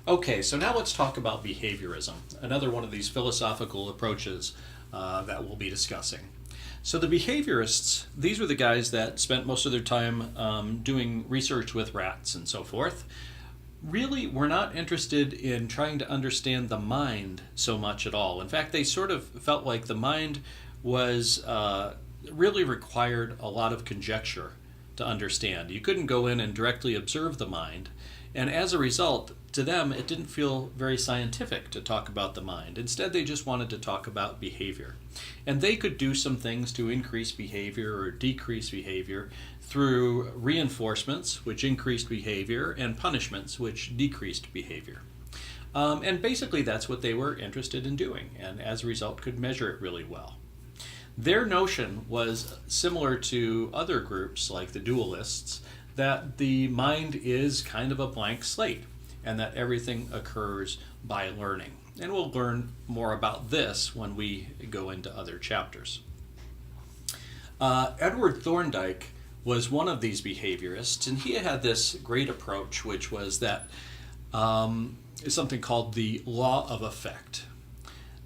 Okay, so now let's talk about behaviorism, another one of these philosophical approaches that we'll be discussing. So the behaviorists, these were the guys that spent most of their time doing research with rats and so forth. Really were not interested in trying to understand the mind so much at all. In fact, they sort of felt like the mind was really required a lot of conjecture to understand. You couldn't go in and directly observe the mind, and as a result, to them, it didn't feel very scientific to talk about the mind. Instead, they just wanted to talk about behavior. And they could do some things to increase behavior or decrease behavior through reinforcements, which increased behavior, and punishments, which decreased behavior. And basically, that's what they were interested in doing, and as a result, could measure it really well. Their notion was similar to other groups like the dualists, that the mind is kind of a blank slate and that everything occurs by learning. And we'll learn more about this when we go into other chapters. Edward Thorndike was one of these behaviorists, and he had this great approach, which was that something called the law of effect.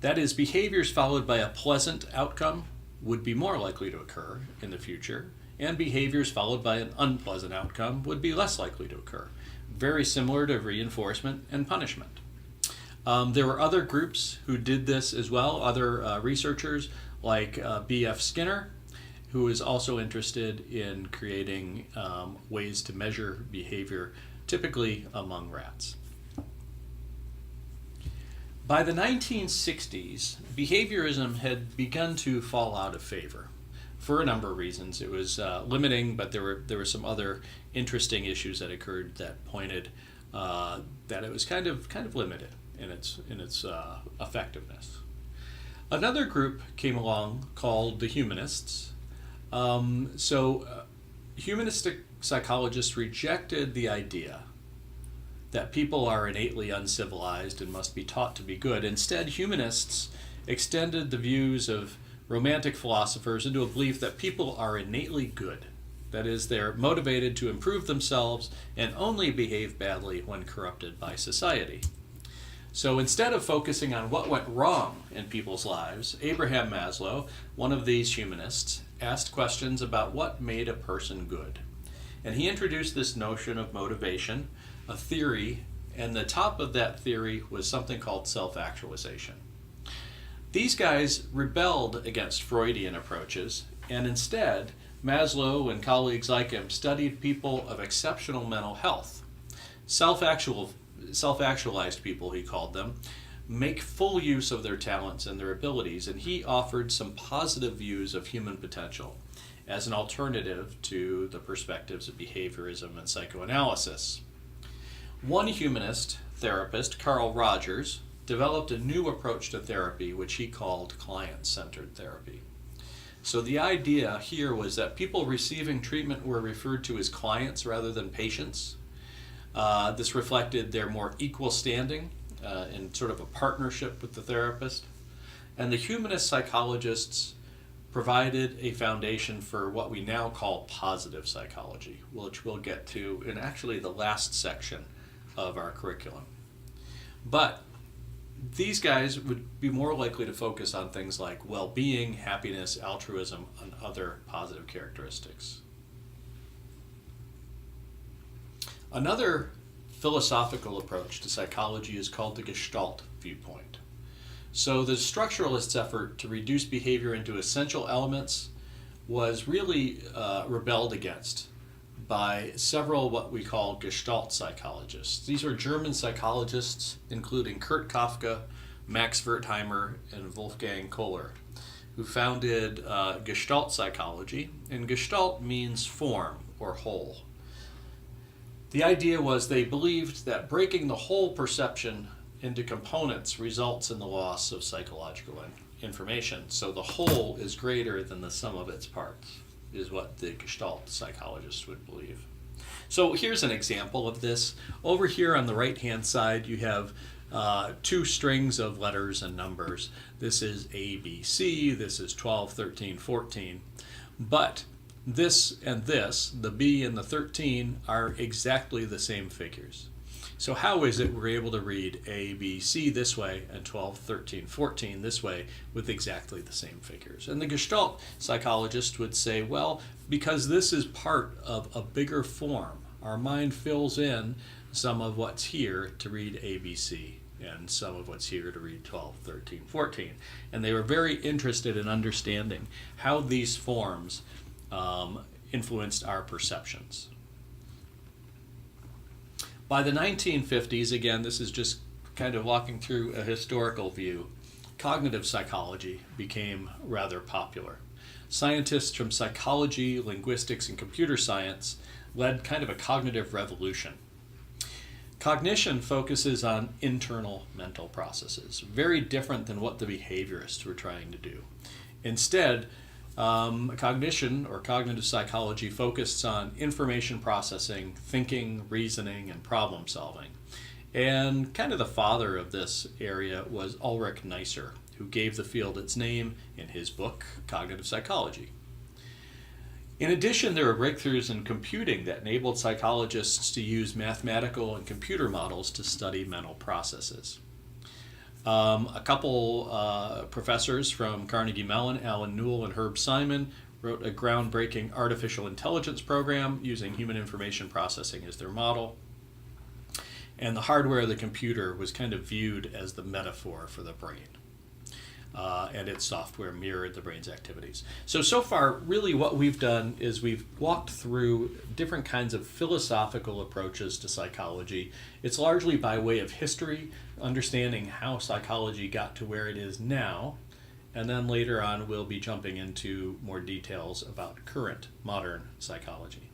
That is, behaviors followed by a pleasant outcome would be more likely to occur in the future, and behaviors followed by an unpleasant outcome would be less likely to occur. Very similar to reinforcement and punishment. There were other groups who did this as well, other researchers like B.F. Skinner, who is also interested in creating ways to measure behavior, typically among rats. By the 1960s, behaviorism had begun to fall out of favor for a number of reasons. It was limiting, but there were some other interesting issues that occurred that pointed that it was kind of limited in its effectiveness. Another group came along called the humanists. Humanistic psychologists rejected the idea that people are innately uncivilized and must be taught to be good. Instead, humanists extended the views of romantic philosophers into a belief that people are innately good. That is, they're motivated to improve themselves and only behave badly when corrupted by society. So instead of focusing on what went wrong in people's lives, Abraham Maslow, one of these humanists, asked questions about what made a person good. And he introduced this notion of motivation, a theory, and the top of that theory was something called self-actualization. These guys rebelled against Freudian approaches, and instead, Maslow and colleagues like him studied people of exceptional mental health. Self-actualized people, he called them, make full use of their talents and their abilities, and he offered some positive views of human potential as an alternative to the perspectives of behaviorism and psychoanalysis. One humanist therapist, Carl Rogers, developed a new approach to therapy, which he called client-centered therapy. So the idea here was that people receiving treatment were referred to as clients rather than patients. This reflected their more equal standing in sort of a partnership with the therapist. And the humanist psychologists provided a foundation for what we now call positive psychology, which we'll get to in actually the last section of our curriculum. But these guys would be more likely to focus on things like well-being, happiness, altruism, and other positive characteristics. Another philosophical approach to psychology is called the Gestalt viewpoint. So the structuralists' effort to reduce behavior into essential elements was really rebelled against by several what we call Gestalt psychologists. These are German psychologists, including Kurt Kafka, Max Wertheimer, and Wolfgang Kohler, who founded Gestalt psychology, and Gestalt means form or whole. The idea was they believed that breaking the whole perception into components results in the loss of psychological information. So the whole is greater than the sum of its parts, is what the Gestalt psychologists would believe. So here's an example of this. Over here on the right-hand side, you have two strings of letters and numbers. This is A, B, C. This is 12, 13, 14. But this and this, the B and the 13, are exactly the same figures. So how is it we're able to read A, B, C this way and 12, 13, 14 this way with exactly the same figures? And the Gestalt psychologist would say, well, because this is part of a bigger form. Our mind fills in some of what's here to read A, B, C, and some of what's here to read 12, 13, 14. And they were very interested in understanding how these forms influenced our perceptions. By the 1950s, again, this is just kind of walking through a historical view, cognitive psychology became rather popular. Scientists from psychology, linguistics, and computer science led kind of a cognitive revolution. Cognition focuses on internal mental processes, very different than what the behaviorists were trying to do. Instead, cognition or cognitive psychology focused on information processing, thinking, reasoning, and problem solving. And kind of the father of this area was Ulrich Neisser, who gave the field its name in his book, Cognitive Psychology. In addition, there were breakthroughs in computing that enabled psychologists to use mathematical and computer models to study mental processes. A couple professors from Carnegie Mellon, Alan Newell and Herb Simon, wrote a groundbreaking artificial intelligence program using human information processing as their model. And the hardware of the computer was kind of viewed as the metaphor for the brain. And its software mirrored the brain's activities. So far, really what we've done is we've walked through different kinds of philosophical approaches to psychology. It's largely by way of history, understanding how psychology got to where it is now, and then later on we'll be jumping into more details about current modern psychology.